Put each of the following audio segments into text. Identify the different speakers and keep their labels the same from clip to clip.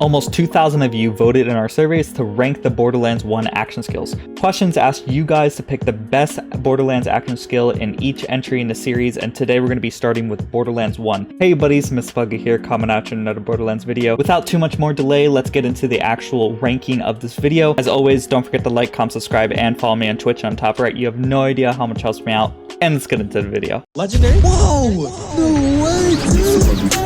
Speaker 1: Almost 2,000 of you voted in our surveys to rank the Borderlands 1 action skills. Questions asked you guys to pick the best Borderlands action skill in each entry in the series, and today we're going to be starting with Borderlands 1. Hey buddies, Miss Buggy here, coming out in another Borderlands video. Without too much more delay, let's get into the actual ranking of this video. As always, don't forget to like, comment, subscribe, and follow me on Twitch on top right. You have no idea how much helps me out. And let's get into the video.
Speaker 2: Legendary? Whoa! No way, dude!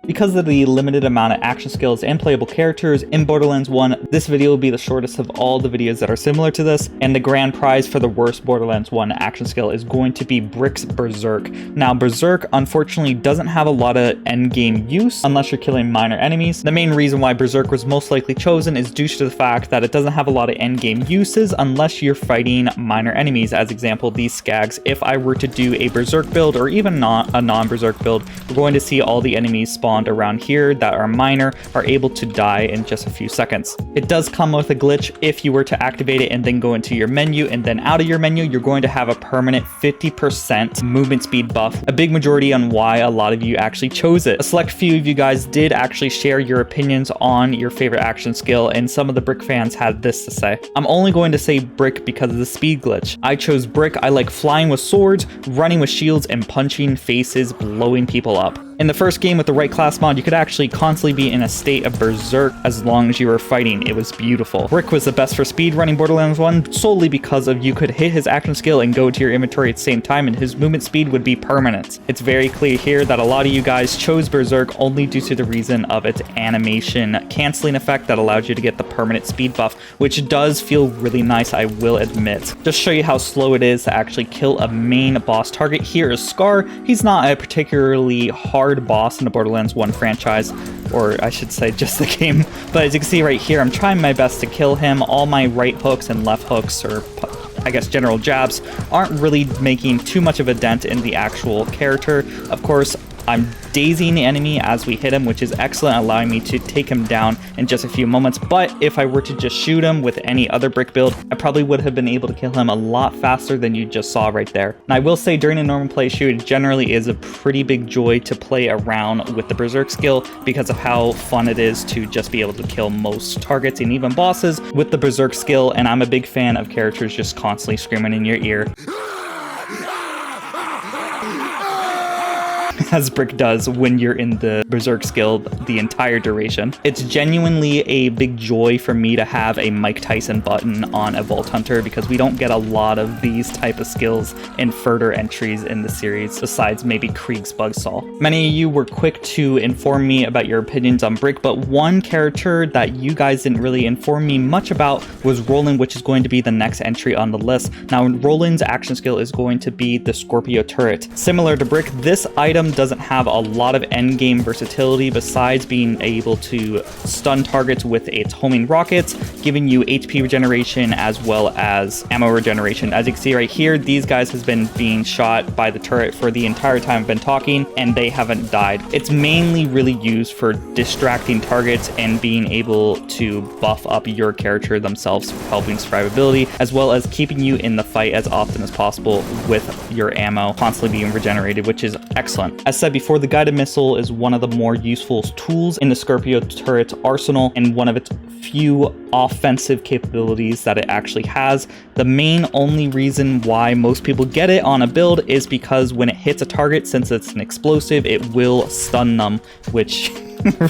Speaker 1: Because of the limited amount of action skills and playable characters in Borderlands 1, this video will be the shortest of all the videos that are similar to this, and the grand prize for the worst Borderlands 1 action skill is going to be Brick's Berserk. Now, Berserk unfortunately doesn't have a lot of endgame use unless you're killing minor enemies. The main reason why Berserk was most likely chosen is due to the fact that it doesn't have a lot of endgame uses unless you're fighting minor enemies. As example, these skags. If I were to do a Berserk build or even not a non-Berserk build, we're going to see all the enemies spawned around here that are minor are able to die in just a few seconds. It does come with a glitch. If you were to activate it and then go into your menu and then out of your menu, you're going to have a permanent 50% movement speed buff, a big majority on why a lot of you actually chose it. A select few of you guys did actually share your opinions on your favorite action skill, and some of the Brick fans had this to say. I'm only going to say Brick because of the speed glitch. I chose Brick. I like flying with swords, running with shields, and punching faces, blowing people up. In the first game with the right class mod, you could actually constantly be in a state of berserk as long as you were fighting. It was beautiful. Brick was the best for speed running Borderlands 1 solely because of you could hit his action skill and go to your inventory at the same time, and his movement speed would be permanent. It's very clear here that a lot of you guys chose Berserk only due to the reason of its animation canceling effect that allowed you to get the permanent speed buff, which does feel really nice, I will admit. Just show you how slow it is to actually kill a main boss target. Here is Scar. He's not a particularly hard boss in the Borderlands 1 franchise, or I should say just the game, but as you can see right here, I'm trying my best to kill him. All my right hooks and left hooks, or I guess general jabs, aren't really making too much of a dent in the actual character. Of course, I'm dazing the enemy as we hit him, which is excellent, allowing me to take him down in just a few moments. But if I were to just shoot him with any other Brick build, I probably would have been able to kill him a lot faster than you just saw right there. And I will say, during a normal play shoot, it generally is a pretty big joy to play around with the Berserk skill because of how fun it is to just be able to kill most targets and even bosses with the Berserk skill. And I'm a big fan of characters just constantly screaming in your ear, as Brick does when you're in the Berserk skill the entire duration. It's genuinely a big joy for me to have a Mike Tyson button on a Vault Hunter because we don't get a lot of these type of skills in further entries in the series, besides maybe Krieg's Bugsaw. Many of you were quick to inform me about your opinions on Brick, but one character that you guys didn't really inform me much about was Roland, which is going to be the next entry on the list. Now, Roland's action skill is going to be the Scorpio turret. Similar to Brick, this item doesn't have a lot of endgame versatility besides being able to stun targets with its homing rockets, giving you HP regeneration as well as ammo regeneration. As you can see right here, these guys has been being shot by the turret for the entire time I've been talking, and they haven't died. It's mainly really used for distracting targets and being able to buff up your character themselves, helping survivability, as well as keeping you in the fight as often as possible with your ammo constantly being regenerated, which is excellent. As said before, the guided missile is one of the more useful tools in the Scorpio turret's arsenal and one of its few offensive capabilities that it actually has. The main only reason why most people get it on a build is because when it hits a target, since it's an explosive, it will stun them, which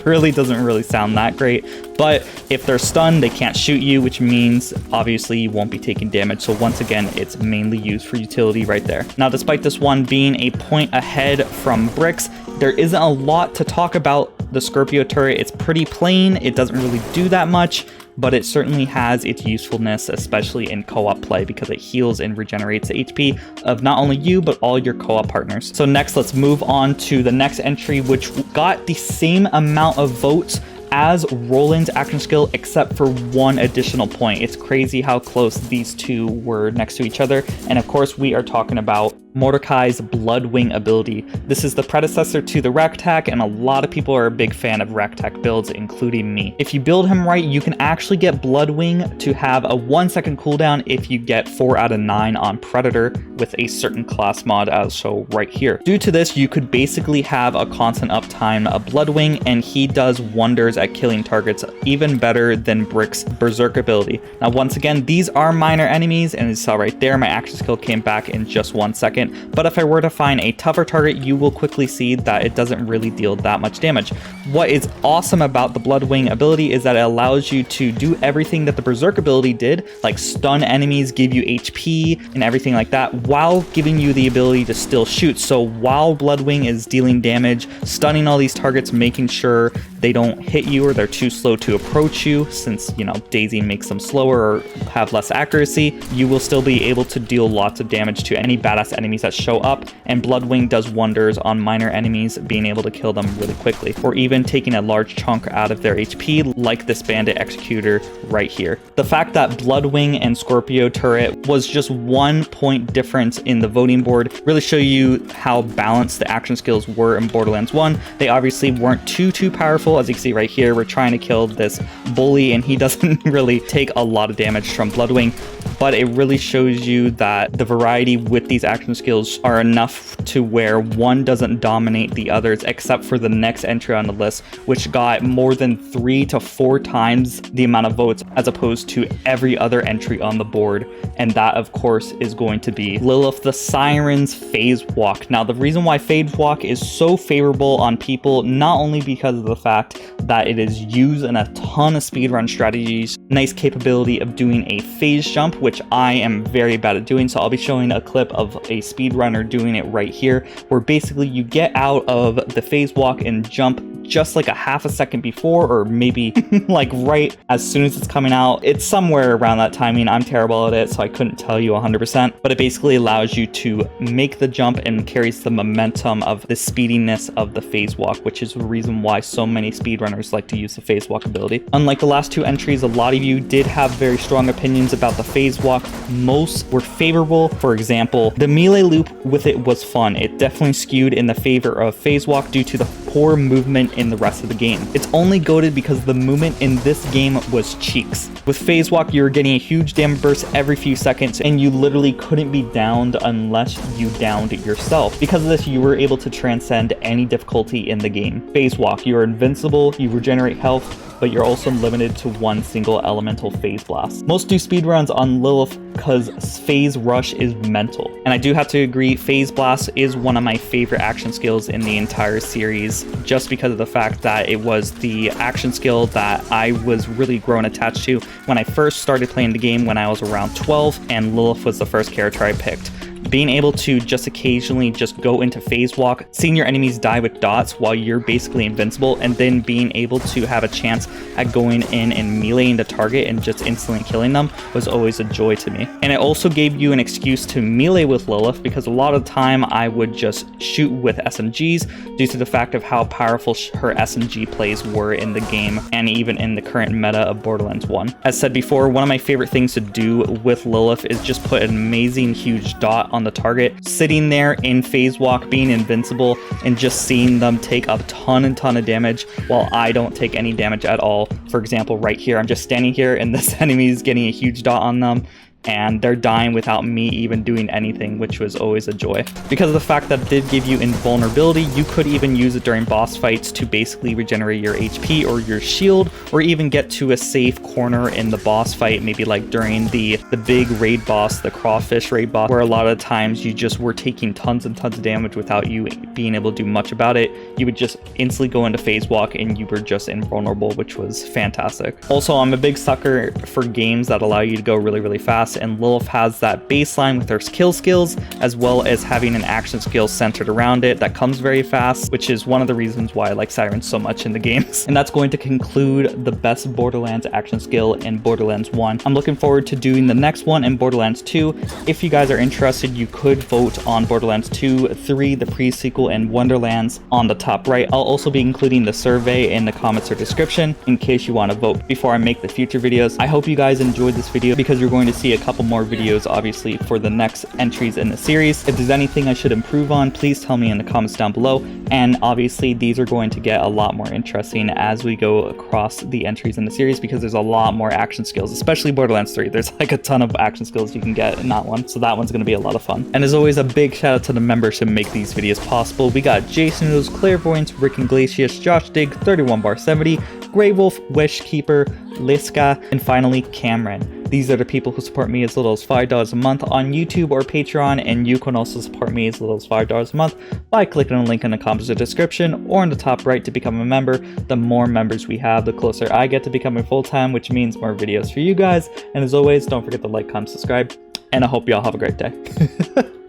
Speaker 1: really doesn't really sound that great. But if they're stunned, they can't shoot you, which means obviously you won't be taking damage. So once again, it's mainly used for utility right there. Now, despite this one being a point ahead from Brick's, there isn't a lot to talk about the Scorpio turret. It's pretty plain. It doesn't really do that much, but it certainly has its usefulness, especially in co-op play, because it heals and regenerates the HP of not only you, but all your co-op partners. So next, let's move on to the next entry, which got the same amount of votes as Roland's action skill, except for one additional point. It's crazy how close these two were next to each other. And of course, we are talking about Mordecai's Bloodwing ability. This is the predecessor to the Rectac, and a lot of people are a big fan of Rectac builds, including me. If you build him right, you can actually get Bloodwing to have a 1-second cooldown if you get 4 out of 9 on Predator with a certain class mod, as shown right here. Due to this, you could basically have a constant uptime of Bloodwing, and he does wonders at killing targets, even better than Brick's Berserk ability. Now, once again, these are minor enemies, and as you saw right there, my action skill came back in just 1 second. But if I were to find a tougher target, you will quickly see that it doesn't really deal that much damage. What is awesome about the Bloodwing ability is that it allows you to do everything that the Berserk ability did, like stun enemies, give you HP, and everything like that, while giving you the ability to still shoot. So while Bloodwing is dealing damage, stunning all these targets, making sure they don't hit you or they're too slow to approach you, since, you know, dazing makes them slower or have less accuracy, you will still be able to deal lots of damage to any badass enemies that show up, and Bloodwing does wonders on minor enemies, being able to kill them really quickly, or even taking a large chunk out of their HP, like this Bandit Executor right here. The fact that Bloodwing and Scorpio turret was just 1 point difference in the voting board really show you how balanced the action skills were in Borderlands 1. They obviously weren't too powerful. As you can see right here, we're trying to kill this bully, and he doesn't really take a lot of damage from Bloodwing, but it really shows you that the variety with these action skills are enough to where one doesn't dominate the others, except for the next entry on the list, which got more than 3 to 4 times the amount of votes as opposed to every other entry on the board. And that, of course, is going to be Lilith the Siren's Phasewalk. Now, the reason why Phasewalk is so favorable on people, not only because of the fact that it is used in a ton of speedrun strategies, nice capability of doing a phase jump, which I am very bad at doing, so I'll be showing a clip of a speedrunner doing it right here, where basically you get out of the Phasewalk and jump just like a half a second before, or maybe like right as soon as it's coming out. It's somewhere around that timing. I'm terrible at it, so I couldn't tell you 100%, but it basically allows you to make the jump and carries the momentum of the speediness of the Phasewalk, which is the reason why so many speedrunners like to use the Phasewalk ability. Unlike the last 2 entries, a lot of you did have very strong opinions about the Phasewalk. Most were favorable. For example, the melee loop with it was fun. It definitely skewed in the favor of Phasewalk due to the poor movement in the rest of the game. It's only goated because the movement in this game was cheeks. With Phasewalk, you were getting a huge damage burst every few seconds, and you literally couldn't be downed unless you downed yourself. Because of this, you were able to transcend any difficulty in the game. Phasewalk, you are invincible, you regenerate health, but you're also limited to 1 single elemental phase blast. Most do speedruns on Lilith because phase rush is mental. And I do have to agree, phase blast is one of my favorite action skills in the entire series, just because of the fact that it was the action skill that I was really grown attached to when I first started playing the game when I was around 12, and Lilith was the first character I picked. Being able to just occasionally just go into Phasewalk, seeing your enemies die with dots while you're basically invincible, and then being able to have a chance at going in and meleeing the target and just instantly killing them was always a joy to me. And it also gave you an excuse to melee with Lilith, because a lot of the time I would just shoot with SMGs due to the fact of how powerful her SMG plays were in the game and even in the current meta of Borderlands 1. As said before, one of my favorite things to do with Lilith is just put an amazing huge dot on the target, sitting there in Phasewalk, being invincible, and just seeing them take a ton of damage while I don't take any damage at all. For example, right here, I'm just standing here and this enemy is getting a huge dot on them, and they're dying without me even doing anything, which was always a joy. Because of the fact that it did give you invulnerability, you could even use it during boss fights to basically regenerate your HP or your shield, or even get to a safe corner in the boss fight, maybe like during the big raid boss, the crawfish raid boss, where a lot of times you just were taking tons and tons of damage without you being able to do much about it. You would just instantly go into Phasewalk and you were just invulnerable, which was fantastic. Also, I'm a big sucker for games that allow you to go really fast, and Lilith has that baseline with her skills, as well as having an action skill centered around it that comes very fast, which is one of the reasons why I like Sirens so much in the games. And that's going to conclude the best Borderlands action skill in Borderlands 1. I'm looking forward to doing the next one in Borderlands 2. If you guys are interested, you could vote on Borderlands 2, 3, the pre-sequel, and Wonderlands on the top right. I'll also be including the survey in the comments or description in case you want to vote before I make the future videos. I hope you guys enjoyed this video, because you're going to see a couple more videos, obviously, for the next entries in the series. If there's anything I should improve on, please tell me in the comments down below. And obviously, these are going to get a lot more interesting as we go across the entries in the series, because there's a lot more action skills, especially Borderlands 3. There's like a ton of action skills you can get in that one, so that one's going to be a lot of fun. And as always, a big shout out to the members who make these videos possible. We got Jason Noodles, Clairvoyance, Rick Iglesias, Josh Dig, 31 Bar 70, Grey Wolf, Wishkeeper, Liska, and finally Cameron. These are the people who support me as little as $5 a month on YouTube or Patreon, and you can also support me as little as $5 a month by clicking on the link in the comments or description or in the top right to become a member. The more members we have, the closer I get to becoming full-time, which means more videos for you guys. And as always, don't forget to like, comment, subscribe, and I hope you all have a great day.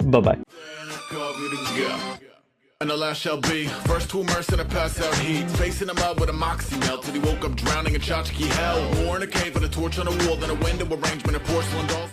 Speaker 1: Bye-bye.
Speaker 3: And the last shall be first to immerse in a pass out heat, facing him out with a moxie melt till he woke up drowning in tchotchke hell. War in a cave with a torch on a wall, then a window arrangement of porcelain dolls.